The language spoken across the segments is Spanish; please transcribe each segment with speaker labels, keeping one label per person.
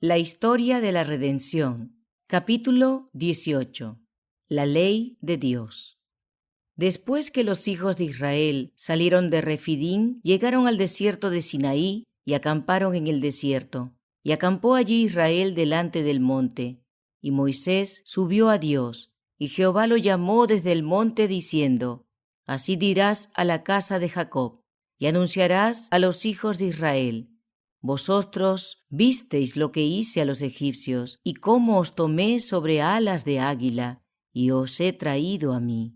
Speaker 1: La historia de la redención. Capítulo 18. La ley de Dios. Después que los hijos de Israel salieron de Refidín, llegaron al desierto de Sinaí y acamparon en el desierto. Y acampó allí Israel delante del monte. Y Moisés subió a Dios, y Jehová lo llamó desde el monte diciendo: Así dirás a la casa de Jacob, y anunciarás a los hijos de Israel: Vosotros visteis lo que hice a los egipcios, y cómo os tomé sobre alas de águila, y os he traído a mí.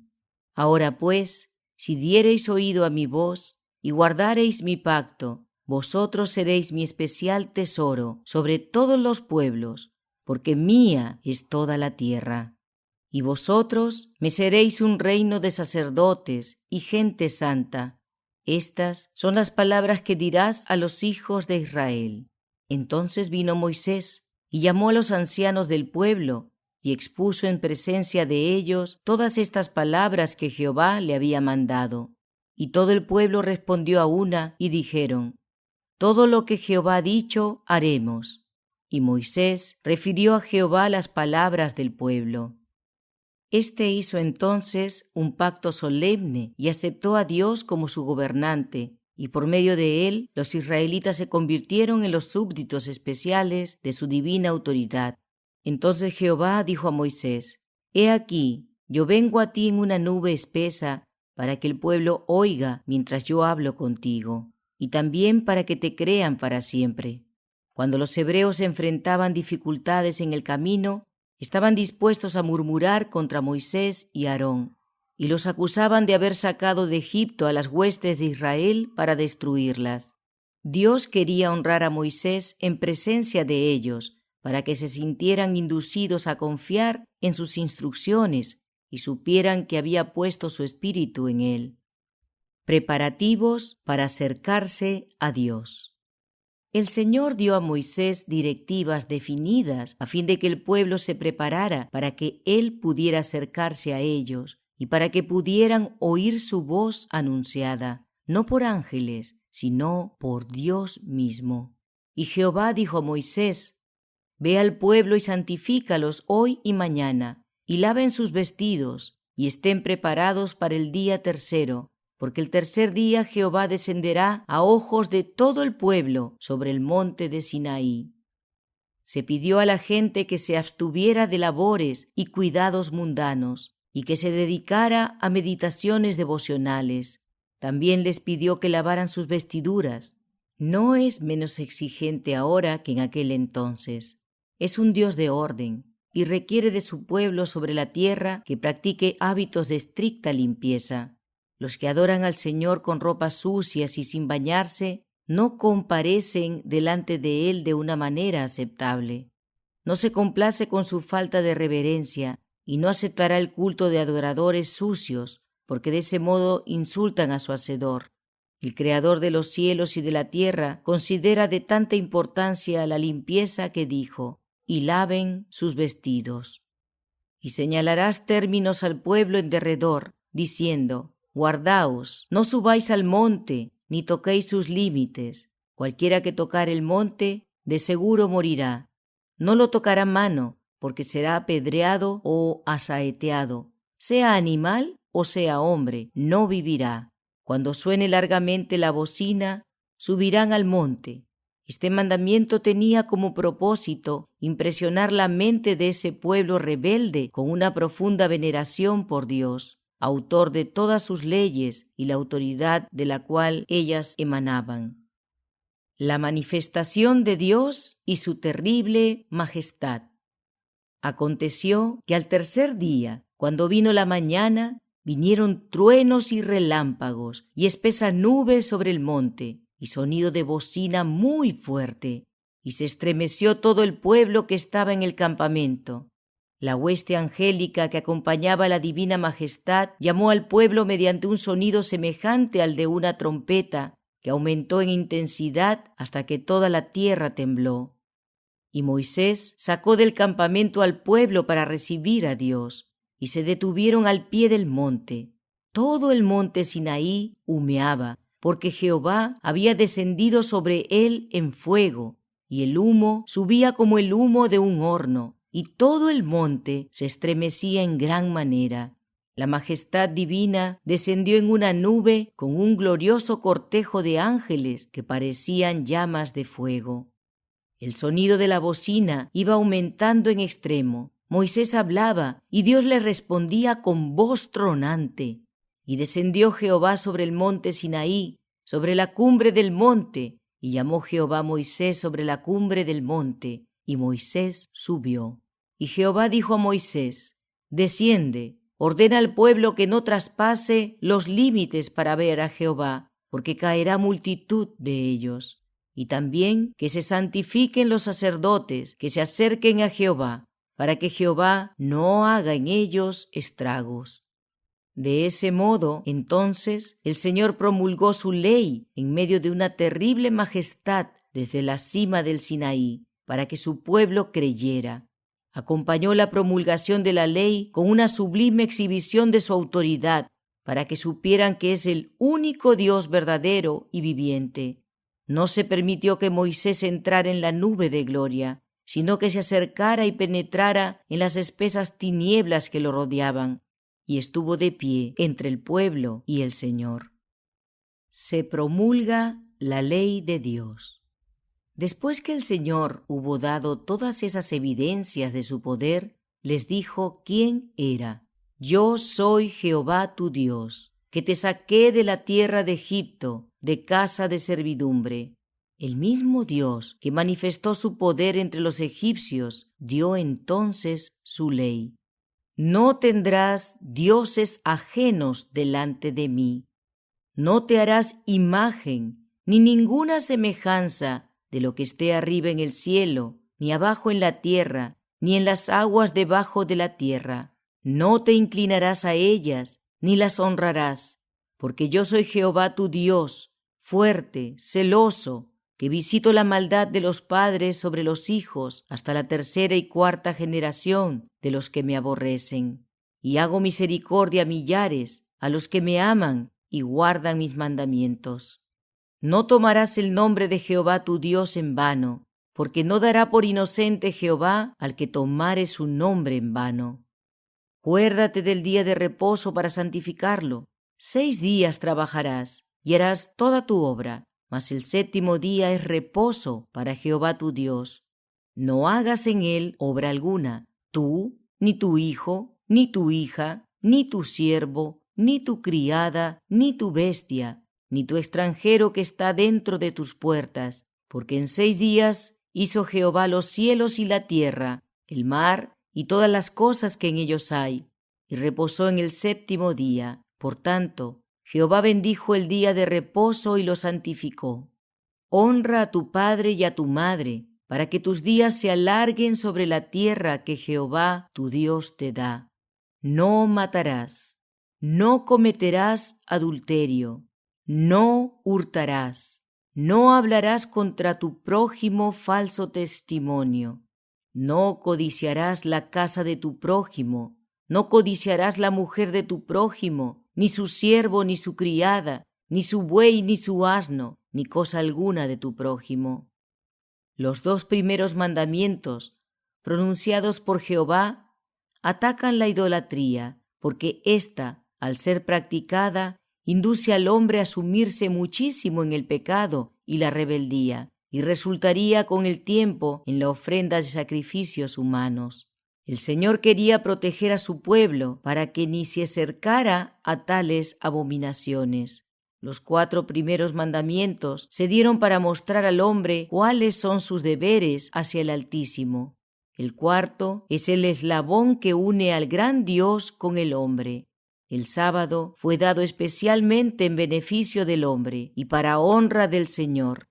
Speaker 1: Ahora pues, si diereis oído a mi voz, y guardareis mi pacto, vosotros seréis mi especial tesoro sobre todos los pueblos, porque mía es toda la tierra. Y vosotros me seréis un reino de sacerdotes y gente santa. Estas son las palabras que dirás a los hijos de Israel. Entonces vino Moisés y llamó a los ancianos del pueblo y expuso en presencia de ellos todas estas palabras que Jehová le había mandado. Y todo el pueblo respondió a una y dijeron: Todo lo que Jehová ha dicho, haremos. Y Moisés refirió a Jehová las palabras del pueblo. Este hizo entonces un pacto solemne y aceptó a Dios como su gobernante, y por medio de él los israelitas se convirtieron en los súbditos especiales de su divina autoridad. Entonces Jehová dijo a Moisés: He aquí, yo vengo a ti en una nube espesa, para que el pueblo oiga mientras yo hablo contigo, y también para que te crean para siempre. Cuando los hebreos enfrentaban dificultades en el camino, estaban dispuestos a murmurar contra Moisés y Aarón, y los acusaban de haber sacado de Egipto a las huestes de Israel para destruirlas. Dios quería honrar a Moisés en presencia de ellos, para que se sintieran inducidos a confiar en sus instrucciones y supieran que había puesto su espíritu en él. Preparativos para acercarse a Dios. El Señor dio a Moisés directivas definidas a fin de que el pueblo se preparara para que él pudiera acercarse a ellos y para que pudieran oír su voz anunciada, no por ángeles, sino por Dios mismo. Y Jehová dijo a Moisés: Ve al pueblo y santifícalos hoy y mañana, y laven sus vestidos, y estén preparados para el día tercero, porque el tercer día Jehová descenderá a ojos de todo el pueblo sobre el monte de Sinaí. Se pidió a la gente que se abstuviera de labores y cuidados mundanos, y que se dedicara a meditaciones devocionales. También les pidió que lavaran sus vestiduras. No es menos exigente ahora que en aquel entonces. Es un Dios de orden, y requiere de su pueblo sobre la tierra que practique hábitos de estricta limpieza. Los que adoran al Señor con ropas sucias y sin bañarse no comparecen delante de Él de una manera aceptable. No se complace con su falta de reverencia y no aceptará el culto de adoradores sucios, porque de ese modo insultan a su Hacedor. El Creador de los cielos y de la tierra considera de tanta importancia la limpieza que dijo: y laven sus vestidos. Y señalarás términos al pueblo en derredor, diciendo: Guardaos, no subáis al monte, ni toquéis sus límites. Cualquiera que tocare el monte, de seguro morirá. No lo tocará mano, porque será apedreado o asaeteado. Sea animal o sea hombre, no vivirá. Cuando suene largamente la bocina, subirán al monte. Este mandamiento tenía como propósito impresionar la mente de ese pueblo rebelde con una profunda veneración por Dios, autor de todas sus leyes y la autoridad de la cual ellas emanaban. La manifestación de Dios y su terrible majestad. Aconteció que al tercer día, cuando vino la mañana, vinieron truenos y relámpagos y espesa nube sobre el monte, y sonido de bocina muy fuerte, y se estremeció todo el pueblo que estaba en el campamento. La hueste angélica que acompañaba a la divina majestad llamó al pueblo mediante un sonido semejante al de una trompeta, que aumentó en intensidad hasta que toda la tierra tembló. Y Moisés sacó del campamento al pueblo para recibir a Dios, y se detuvieron al pie del monte. Todo el monte Sinaí humeaba, porque Jehová había descendido sobre él en fuego, y el humo subía como el humo de un horno, y todo el monte se estremecía en gran manera. La majestad divina descendió en una nube con un glorioso cortejo de ángeles que parecían llamas de fuego. El sonido de la bocina iba aumentando en extremo. Moisés hablaba y Dios le respondía con voz tronante. Y descendió Jehová sobre el monte Sinaí, sobre la cumbre del monte, y llamó Jehová a Moisés sobre la cumbre del monte, y Moisés subió. Y Jehová dijo a Moisés: Desciende, ordena al pueblo que no traspase los límites para ver a Jehová, porque caerá multitud de ellos. Y también que se santifiquen los sacerdotes, que se acerquen a Jehová, para que Jehová no haga en ellos estragos. De ese modo, entonces, el Señor promulgó su ley en medio de una terrible majestad desde la cima del Sinaí, para que su pueblo creyera. Acompañó la promulgación de la ley con una sublime exhibición de su autoridad, para que supieran que es el único Dios verdadero y viviente. No se permitió que Moisés entrara en la nube de gloria, sino que se acercara y penetrara en las espesas tinieblas que lo rodeaban, y estuvo de pie entre el pueblo y el Señor. Se promulga la ley de Dios. Después que el Señor hubo dado todas esas evidencias de su poder, les dijo quién era. Yo soy Jehová tu Dios, que te saqué de la tierra de Egipto, de casa de servidumbre. El mismo Dios que manifestó su poder entre los egipcios dio entonces su ley. No tendrás dioses ajenos delante de mí. No te harás imagen ni ninguna semejanza de lo que esté arriba en el cielo, ni abajo en la tierra, ni en las aguas debajo de la tierra. No te inclinarás a ellas, ni las honrarás, porque yo soy Jehová tu Dios, fuerte, celoso, que visito la maldad de los padres sobre los hijos hasta la tercera y cuarta generación de los que me aborrecen. Y hago misericordia a millares, a los que me aman y guardan mis mandamientos. No tomarás el nombre de Jehová tu Dios en vano, porque no dará por inocente Jehová al que tomare su nombre en vano. Acuérdate del día de reposo para santificarlo. 6 días trabajarás y harás toda tu obra, mas el 7º día es reposo para Jehová tu Dios. No hagas en él obra alguna, tú, ni tu hijo, ni tu hija, ni tu siervo, ni tu criada, ni tu bestia, ni tu extranjero que está dentro de tus puertas, porque en 6 días hizo Jehová los cielos y la tierra, el mar y todas las cosas que en ellos hay, y reposó en el 7º día. Por tanto, Jehová bendijo el día de reposo y lo santificó. Honra a tu padre y a tu madre, para que tus días se alarguen sobre la tierra que Jehová tu Dios te da. No matarás, no cometerás adulterio, no hurtarás, no hablarás contra tu prójimo falso testimonio, no codiciarás la casa de tu prójimo, no codiciarás la mujer de tu prójimo, ni su siervo, ni su criada, ni su buey, ni su asno, ni cosa alguna de tu prójimo. Los 2 primeros mandamientos, pronunciados por Jehová, atacan la idolatría, porque ésta, al ser practicada, induce al hombre a sumirse muchísimo en el pecado y la rebeldía, y resultaría con el tiempo en la ofrenda de sacrificios humanos. El Señor quería proteger a su pueblo para que ni se acercara a tales abominaciones. Los 4 primeros mandamientos se dieron para mostrar al hombre cuáles son sus deberes hacia el Altísimo. El 4º es el eslabón que une al gran Dios con el hombre. El sábado fue dado especialmente en beneficio del hombre y para honra del Señor.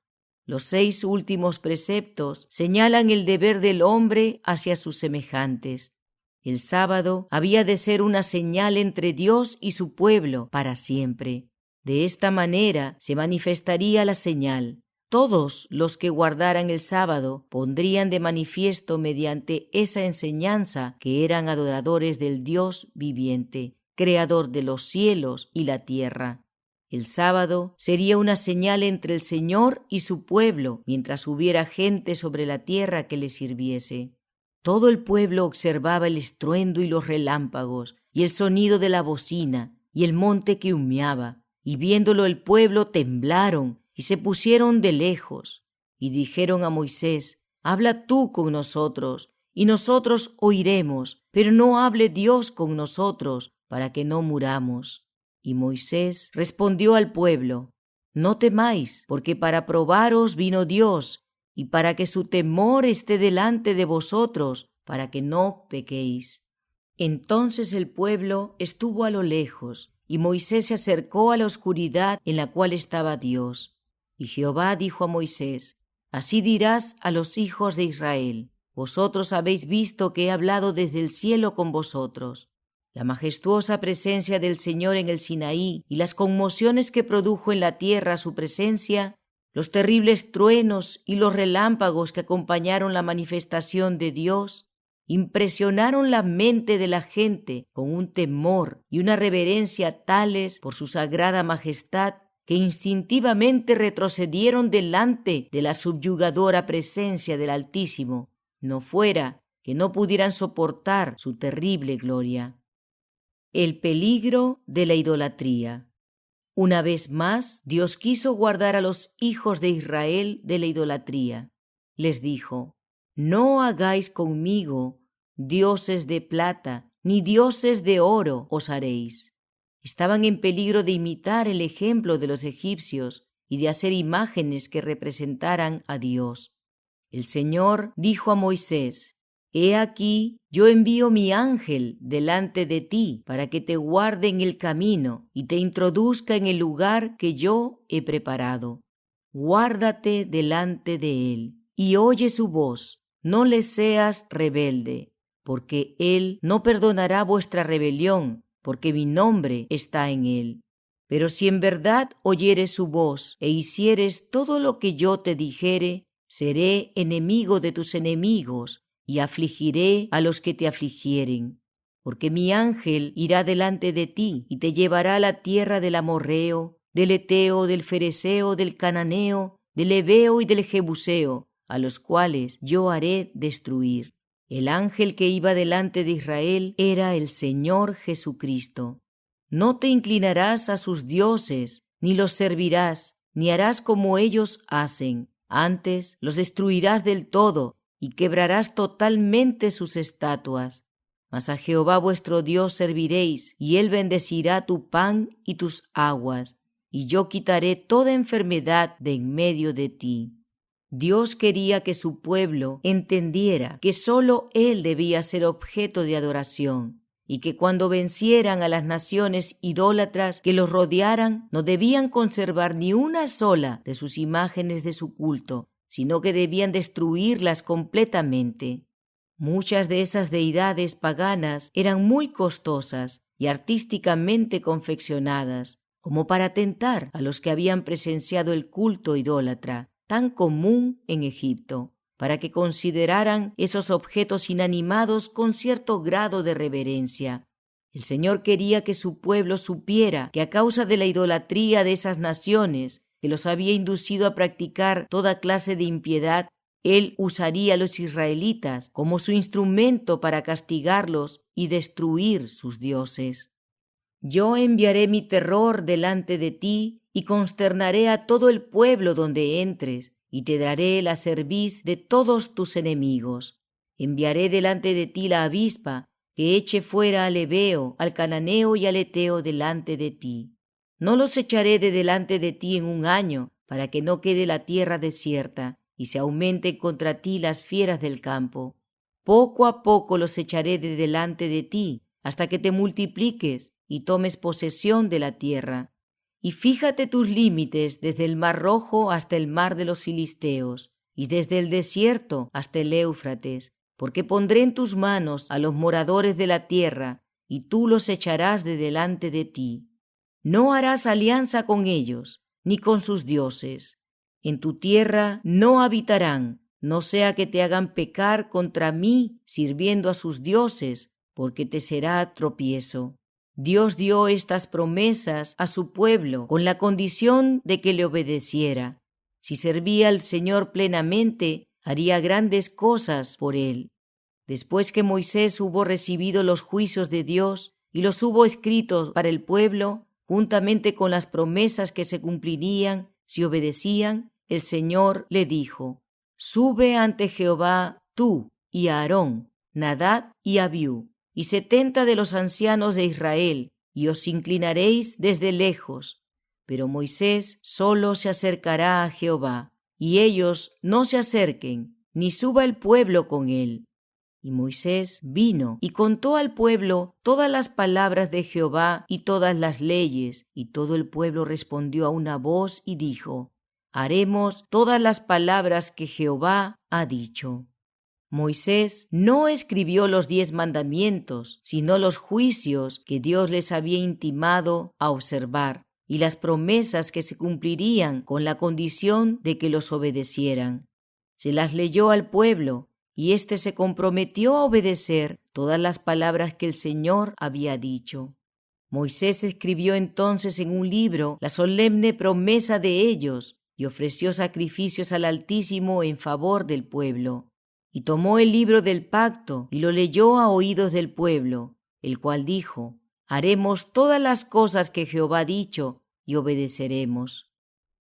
Speaker 1: Los 6 últimos preceptos señalan el deber del hombre hacia sus semejantes. El sábado había de ser una señal entre Dios y su pueblo para siempre. De esta manera se manifestaría la señal. Todos los que guardaran el sábado pondrían de manifiesto mediante esa enseñanza que eran adoradores del Dios viviente, creador de los cielos y la tierra. El sábado sería una señal entre el Señor y su pueblo, mientras hubiera gente sobre la tierra que le sirviese. Todo el pueblo observaba el estruendo y los relámpagos, y el sonido de la bocina, y el monte que humeaba, y viéndolo el pueblo temblaron, y se pusieron de lejos, y dijeron a Moisés: «Habla tú con nosotros, y nosotros oiremos, pero no hable Dios con nosotros, para que no muramos». Y Moisés respondió al pueblo: «No temáis, porque para probaros vino Dios, y para que su temor esté delante de vosotros, para que no pequéis». Entonces el pueblo estuvo a lo lejos, y Moisés se acercó a la oscuridad en la cual estaba Dios. Y Jehová dijo a Moisés: «Así dirás a los hijos de Israel: vosotros habéis visto que he hablado desde el cielo con vosotros». La majestuosa presencia del Señor en el Sinaí y las conmociones que produjo en la tierra su presencia, los terribles truenos y los relámpagos que acompañaron la manifestación de Dios, impresionaron la mente de la gente con un temor y una reverencia tales por su sagrada majestad que instintivamente retrocedieron delante de la subyugadora presencia del Altísimo, no fuera que no pudieran soportar su terrible gloria. El peligro de la idolatría. Una vez más, Dios quiso guardar a los hijos de Israel de la idolatría. Les dijo: «No hagáis conmigo dioses de plata, ni dioses de oro os haréis». Estaban en peligro de imitar el ejemplo de los egipcios y de hacer imágenes que representaran a Dios. El Señor dijo a Moisés: «He aquí, yo envío mi ángel delante de ti para que te guarde en el camino y te introduzca en el lugar que yo he preparado. Guárdate delante de él y oye su voz, no le seas rebelde, porque él no perdonará vuestra rebelión, porque mi nombre está en él. Pero si en verdad oyeres su voz e hicieres todo lo que yo te dijere, seré enemigo de tus enemigos y afligiré a los que te afligieren. Porque mi ángel irá delante de ti y te llevará a la tierra del amorreo, del eteo, del fereceo, del cananeo, del heveo y del jebuseo, a los cuales yo haré destruir». El ángel que iba delante de Israel era el Señor Jesucristo. No te inclinarás a sus dioses, ni los servirás, ni harás como ellos hacen. Antes los destruirás del todo y quebrarás totalmente sus estatuas. Mas a Jehová vuestro Dios serviréis, y él bendecirá tu pan y tus aguas, y yo quitaré toda enfermedad de en medio de ti. Dios quería que su pueblo entendiera que sólo él debía ser objeto de adoración, y que cuando vencieran a las naciones idólatras que los rodearan, no debían conservar ni una sola de sus imágenes de su culto, sino que debían destruirlas completamente. Muchas de esas deidades paganas eran muy costosas y artísticamente confeccionadas, como para tentar a los que habían presenciado el culto idólatra, tan común en Egipto, para que consideraran esos objetos inanimados con cierto grado de reverencia. El Señor quería que su pueblo supiera que a causa de la idolatría de esas naciones, que los había inducido a practicar toda clase de impiedad, Él usaría a los israelitas como su instrumento para castigarlos y destruir sus dioses. Yo enviaré mi terror delante de ti y consternaré a todo el pueblo donde entres, y te daré la cerviz de todos tus enemigos. Enviaré delante de ti la avispa, que eche fuera al heveo, al cananeo y al eteo delante de ti. No los echaré de delante de ti en un año, para que no quede la tierra desierta, y se aumenten contra ti las fieras del campo. Poco a poco los echaré de delante de ti, hasta que te multipliques y tomes posesión de la tierra. Y fíjate tus límites desde el mar Rojo hasta el mar de los Filisteos, y desde el desierto hasta el Éufrates, porque pondré en tus manos a los moradores de la tierra, y tú los echarás de delante de ti. No harás alianza con ellos, ni con sus dioses. En tu tierra no habitarán, no sea que te hagan pecar contra mí sirviendo a sus dioses, porque te será tropiezo. Dios dio estas promesas a su pueblo con la condición de que le obedeciera. Si servía al Señor plenamente, haría grandes cosas por él. Después que Moisés hubo recibido los juicios de Dios y los hubo escritos para el pueblo, juntamente con las promesas que se cumplirían si obedecían, el Señor le dijo: «Sube ante Jehová tú y Aarón, Nadab y Abiú, y 70 de los ancianos de Israel, y os inclinaréis desde lejos. Pero Moisés solo se acercará a Jehová, y ellos no se acerquen, ni suba el pueblo con él». Y Moisés vino y contó al pueblo todas las palabras de Jehová y todas las leyes, y todo el pueblo respondió a una voz y dijo: «Haremos todas las palabras que Jehová ha dicho». Moisés no escribió los 10 mandamientos, sino los juicios que Dios les había intimado a observar, y las promesas que se cumplirían con la condición de que los obedecieran. Se las leyó al pueblo, y éste se comprometió a obedecer todas las palabras que el Señor había dicho. Moisés escribió entonces en un libro la solemne promesa de ellos, y ofreció sacrificios al Altísimo en favor del pueblo. Y tomó el libro del pacto y lo leyó a oídos del pueblo, el cual dijo: «Haremos todas las cosas que Jehová ha dicho y obedeceremos».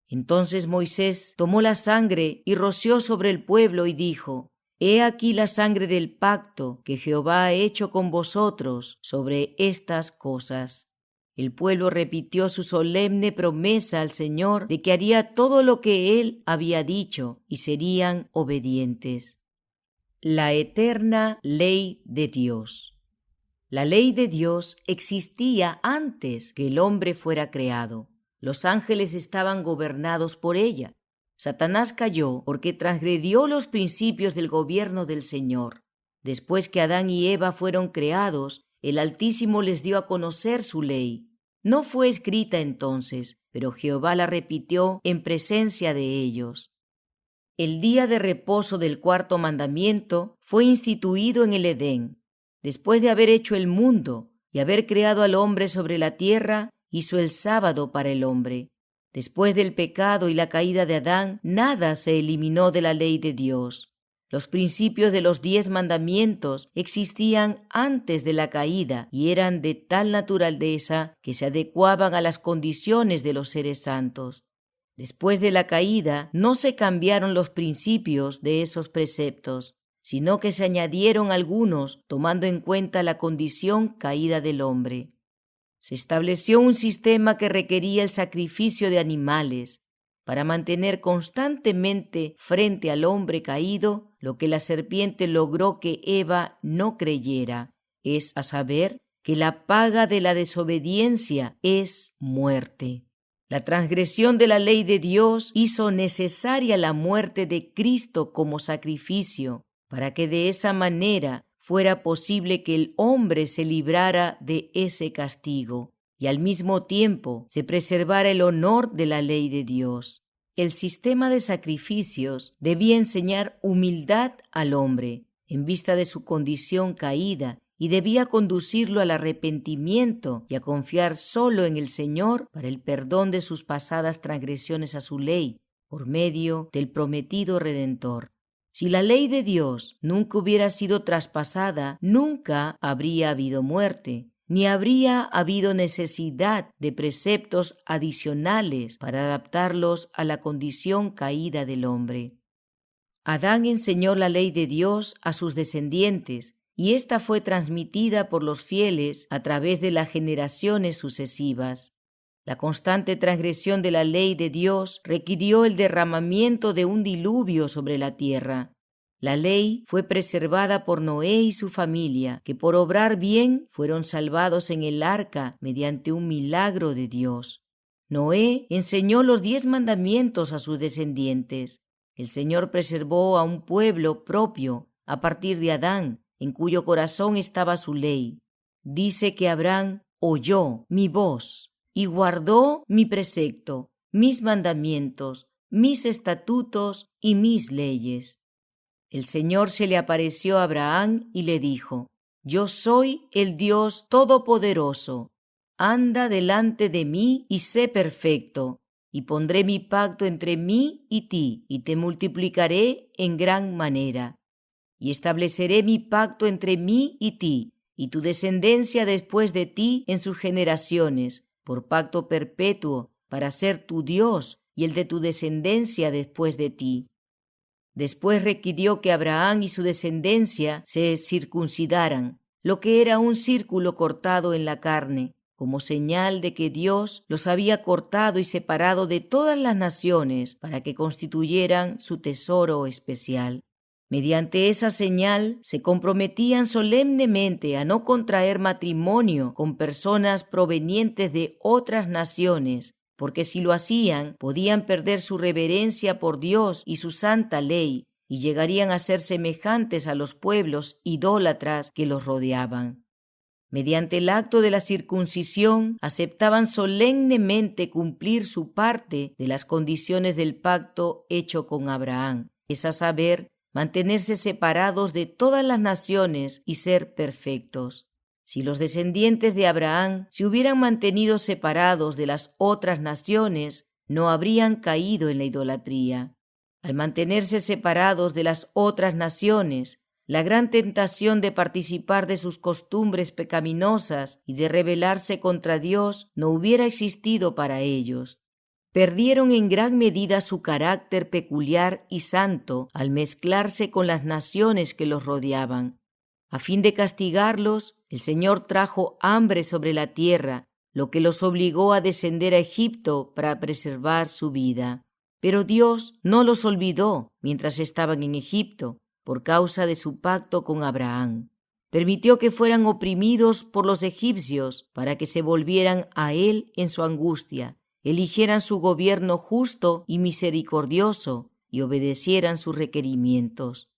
Speaker 1: Entonces Moisés tomó la sangre y roció sobre el pueblo y dijo: «He aquí la sangre del pacto que Jehová ha hecho con vosotros sobre estas cosas». El pueblo repitió su solemne promesa al Señor de que haría todo lo que él había dicho y serían obedientes. La eterna ley de Dios. La ley de Dios existía antes que el hombre fuera creado. Los ángeles estaban gobernados por ella. Satanás cayó porque transgredió los principios del gobierno del Señor. Después que Adán y Eva fueron creados, el Altísimo les dio a conocer su ley. No fue escrita entonces, pero Jehová la repitió en presencia de ellos. El día de reposo del 4º mandamiento fue instituido en el Edén. Después de haber hecho el mundo y haber creado al hombre sobre la tierra, hizo el sábado para el hombre. Después del pecado y la caída de Adán, nada se eliminó de la ley de Dios. Los principios de los 10 mandamientos existían antes de la caída y eran de tal naturaleza que se adecuaban a las condiciones de los seres santos. Después de la caída, no se cambiaron los principios de esos preceptos, sino que se añadieron algunos tomando en cuenta la condición caída del hombre. Se estableció un sistema que requería el sacrificio de animales para mantener constantemente frente al hombre caído lo que la serpiente logró que Eva no creyera, es a saber, que la paga de la desobediencia es muerte. La transgresión de la ley de Dios hizo necesaria la muerte de Cristo como sacrificio, para que de esa manera fuera posible que el hombre se librara de ese castigo y al mismo tiempo se preservara el honor de la ley de Dios. El sistema de sacrificios debía enseñar humildad al hombre en vista de su condición caída y debía conducirlo al arrepentimiento y a confiar solo en el Señor para el perdón de sus pasadas transgresiones a su ley, por medio del prometido Redentor. Si la ley de Dios nunca hubiera sido traspasada, nunca habría habido muerte, ni habría habido necesidad de preceptos adicionales para adaptarlos a la condición caída del hombre. Adán enseñó la ley de Dios a sus descendientes, y esta fue transmitida por los fieles a través de las generaciones sucesivas. La constante transgresión de la ley de Dios requirió el derramamiento de un diluvio sobre la tierra. La ley fue preservada por Noé y su familia, que por obrar bien fueron salvados en el arca mediante un milagro de Dios. Noé enseñó los 10 mandamientos a sus descendientes. El Señor preservó a un pueblo propio a partir de Adán, en cuyo corazón estaba su ley. Dice que Abraham oyó mi voz y guardó mi precepto, mis mandamientos, mis estatutos y mis leyes. El Señor se le apareció a Abraham y le dijo: Yo soy el Dios Todopoderoso. anda delante de mí y sé perfecto, y pondré mi pacto entre mí y ti, y te multiplicaré en gran manera. Y estableceré mi pacto entre mí y ti, y tu descendencia después de ti en sus generaciones, por pacto perpetuo, para ser tu Dios y el de tu descendencia después de ti. Después requirió que Abraham y su descendencia se circuncidaran, lo que era un círculo cortado en la carne, como señal de que Dios los había cortado y separado de todas las naciones para que constituyeran su tesoro especial. Mediante esa señal se comprometían solemnemente a no contraer matrimonio con personas provenientes de otras naciones, porque si lo hacían podían perder su reverencia por Dios y su santa ley, y llegarían a ser semejantes a los pueblos idólatras que los rodeaban. Mediante el acto de la circuncisión aceptaban solemnemente cumplir su parte de las condiciones del pacto hecho con Abraham, es a saber, mantenerse separados de todas las naciones y ser perfectos. Si los descendientes de Abraham se hubieran mantenido separados de las otras naciones, no habrían caído en la idolatría. Al mantenerse separados de las otras naciones, la gran tentación de participar de sus costumbres pecaminosas y de rebelarse contra Dios no hubiera existido para ellos. Perdieron en gran medida su carácter peculiar y santo al mezclarse con las naciones que los rodeaban. A fin de castigarlos, el Señor trajo hambre sobre la tierra, lo que los obligó a descender a Egipto para preservar su vida. Pero Dios no los olvidó mientras estaban en Egipto, por causa de su pacto con Abraham. Permitió que fueran oprimidos por los egipcios para que se volvieran a Él en su angustia, eligieran su gobierno justo y misericordioso y obedecieran sus requerimientos.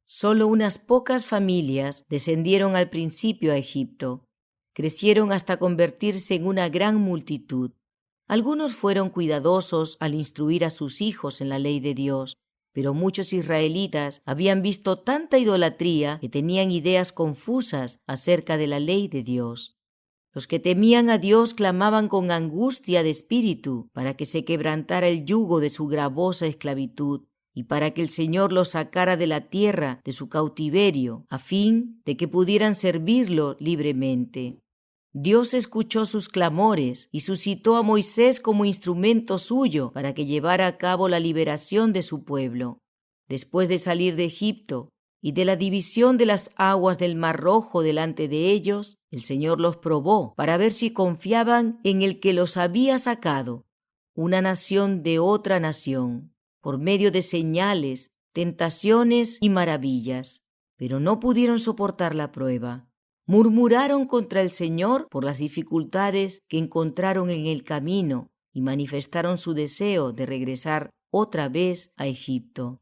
Speaker 1: Solo unas pocas familias descendieron al principio a Egipto. Crecieron hasta convertirse en una gran multitud. Algunos fueron cuidadosos al instruir a sus hijos en la ley de Dios, pero muchos israelitas habían visto tanta idolatría que tenían ideas confusas acerca de la ley de Dios. Los que temían a Dios clamaban con angustia de espíritu para que se quebrantara el yugo de su gravosa esclavitud y para que el Señor los sacara de la tierra de su cautiverio, a fin de que pudieran servirlo libremente. Dios escuchó sus clamores y suscitó a Moisés como instrumento suyo para que llevara a cabo la liberación de su pueblo. Después de salir de Egipto y de la división de las aguas del Mar Rojo delante de ellos, el Señor los probó para ver si confiaban en el que los había sacado, una nación de otra nación, por medio de señales, tentaciones y maravillas. Pero no pudieron soportar la prueba. Murmuraron contra el Señor por las dificultades que encontraron en el camino y manifestaron su deseo de regresar otra vez a Egipto.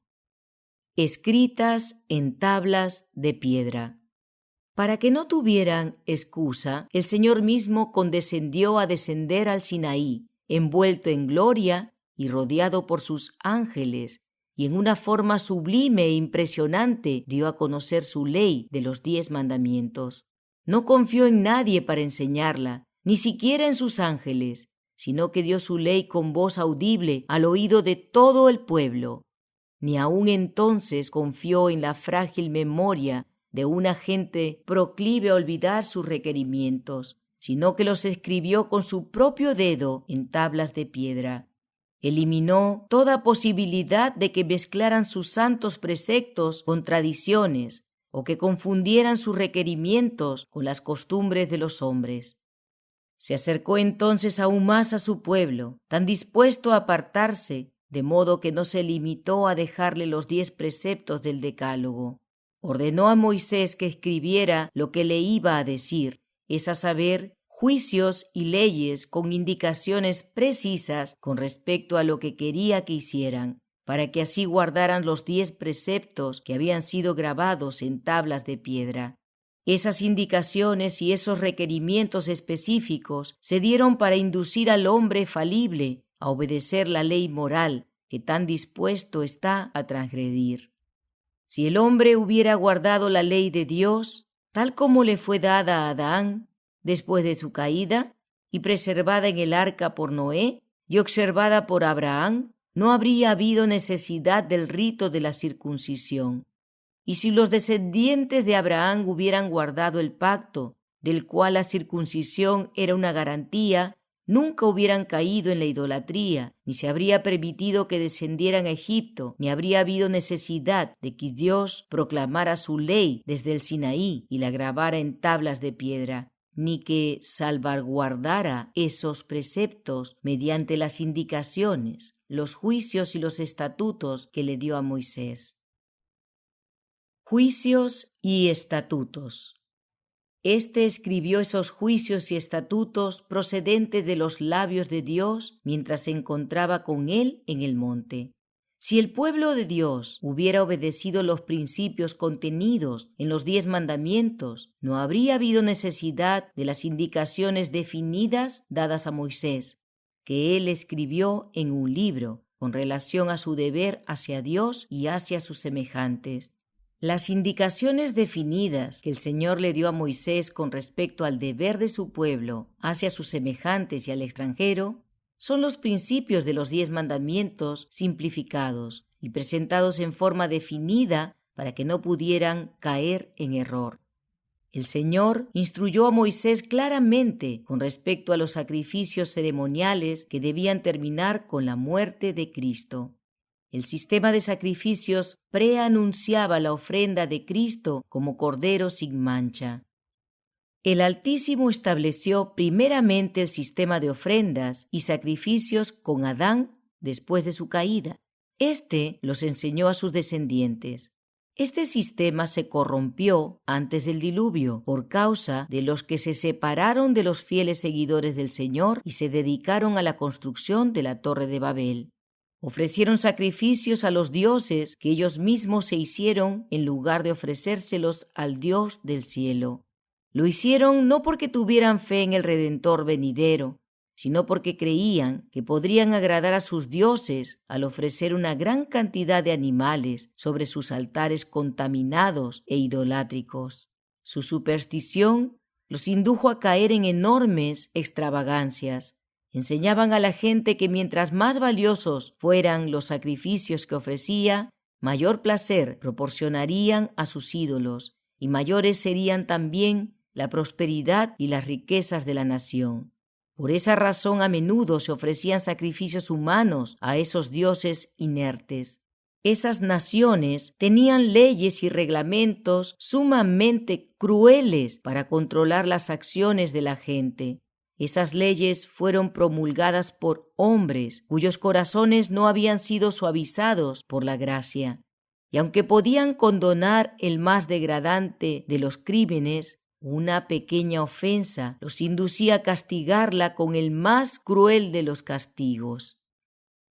Speaker 1: Escritas en tablas de piedra. Para que no tuvieran excusa, el Señor mismo condescendió a descender al Sinaí, envuelto en gloria y rodeado por sus ángeles, y en una forma sublime e impresionante dio a conocer su ley de los 10 mandamientos. No confió en nadie para enseñarla, ni siquiera en sus ángeles, sino que dio su ley con voz audible al oído de todo el pueblo. Ni aun entonces confió en la frágil memoria de una gente proclive a olvidar sus requerimientos, sino que los escribió con su propio dedo en tablas de piedra. Eliminó toda posibilidad de que mezclaran sus santos preceptos con tradiciones o que confundieran sus requerimientos con las costumbres de los hombres. Se acercó entonces aún más a su pueblo, tan dispuesto a apartarse, de modo que no se limitó a dejarle los 10 preceptos del Decálogo. Ordenó a Moisés que escribiera lo que le iba a decir, es a saber, juicios y leyes con indicaciones precisas con respecto a lo que quería que hicieran, para que así guardaran los 10 preceptos que habían sido grabados en tablas de piedra. Esas indicaciones y esos requerimientos específicos se dieron para inducir al hombre falible a obedecer la ley moral que tan dispuesto está a transgredir. Si el hombre hubiera guardado la ley de Dios, tal como le fue dada a Adán, después de su caída, y preservada en el arca por Noé y observada por Abraham, no habría habido necesidad del rito de la circuncisión. Y si los descendientes de Abraham hubieran guardado el pacto, del cual la circuncisión era una garantía, nunca hubieran caído en la idolatría, ni se habría permitido que descendieran a Egipto, ni habría habido necesidad de que Dios proclamara su ley desde el Sinaí y la grabara en tablas de piedra, ni que salvaguardara esos preceptos mediante las indicaciones, los juicios y los estatutos que le dio a Moisés. Juicios y estatutos. Este escribió esos juicios y estatutos procedentes de los labios de Dios mientras se encontraba con él en el monte. Si el pueblo de Dios hubiera obedecido los principios contenidos en los 10 mandamientos, no habría habido necesidad de las indicaciones definidas dadas a Moisés, que él escribió en un libro con relación a su deber hacia Dios y hacia sus semejantes. Las indicaciones definidas que el Señor le dio a Moisés con respecto al deber de su pueblo hacia sus semejantes y al extranjero son los principios de los 10 mandamientos simplificados y presentados en forma definida para que no pudieran caer en error. El Señor instruyó a Moisés claramente con respecto a los sacrificios ceremoniales que debían terminar con la muerte de Cristo. El sistema de sacrificios preanunciaba la ofrenda de Cristo como Cordero sin mancha. El Altísimo estableció primeramente el sistema de ofrendas y sacrificios con Adán después de su caída. Este los enseñó a sus descendientes. Este sistema se corrompió antes del diluvio por causa de los que se separaron de los fieles seguidores del Señor y se dedicaron a la construcción de la Torre de Babel. Ofrecieron sacrificios a los dioses que ellos mismos se hicieron en lugar de ofrecérselos al Dios del cielo. Lo hicieron no porque tuvieran fe en el Redentor venidero, sino porque creían que podrían agradar a sus dioses al ofrecer una gran cantidad de animales sobre sus altares contaminados e idolátricos. Su superstición los indujo a caer en enormes extravagancias. Enseñaban a la gente que mientras más valiosos fueran los sacrificios que ofrecía, mayor placer proporcionarían a sus ídolos, y mayores serían también la prosperidad y las riquezas de la nación. Por esa razón a menudo se ofrecían sacrificios humanos a esos dioses inertes. Esas naciones tenían leyes y reglamentos sumamente crueles para controlar las acciones de la gente. Esas leyes fueron promulgadas por hombres cuyos corazones no habían sido suavizados por la gracia. Y aunque podían condonar el más degradante de los crímenes, una pequeña ofensa los inducía a castigarla con el más cruel de los castigos.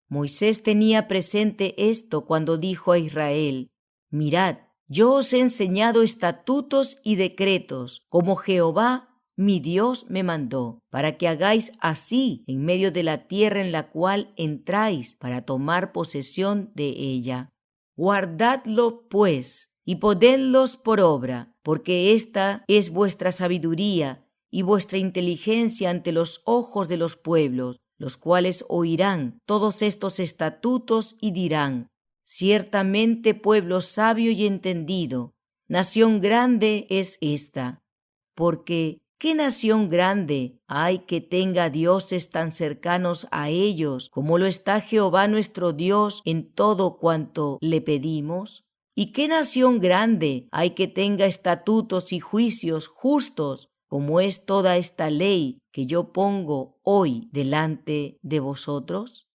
Speaker 1: Moisés tenía presente esto cuando dijo a Israel: «Mirad, yo os he enseñado estatutos y decretos, como Jehová mi Dios me mandó, para que hagáis así en medio de la tierra en la cual entráis para tomar posesión de ella. Guardadlo, pues, y ponedlos por obra, porque esta es vuestra sabiduría y vuestra inteligencia ante los ojos de los pueblos, los cuales oirán todos estos estatutos y dirán: ciertamente pueblo sabio y entendido, nación grande es esta. Porque ¿qué nación grande hay que tenga dioses tan cercanos a ellos como lo está Jehová nuestro Dios en todo cuanto le pedimos? ¿Y qué nación grande hay que tenga estatutos y juicios justos como es toda esta ley que yo pongo hoy delante de vosotros?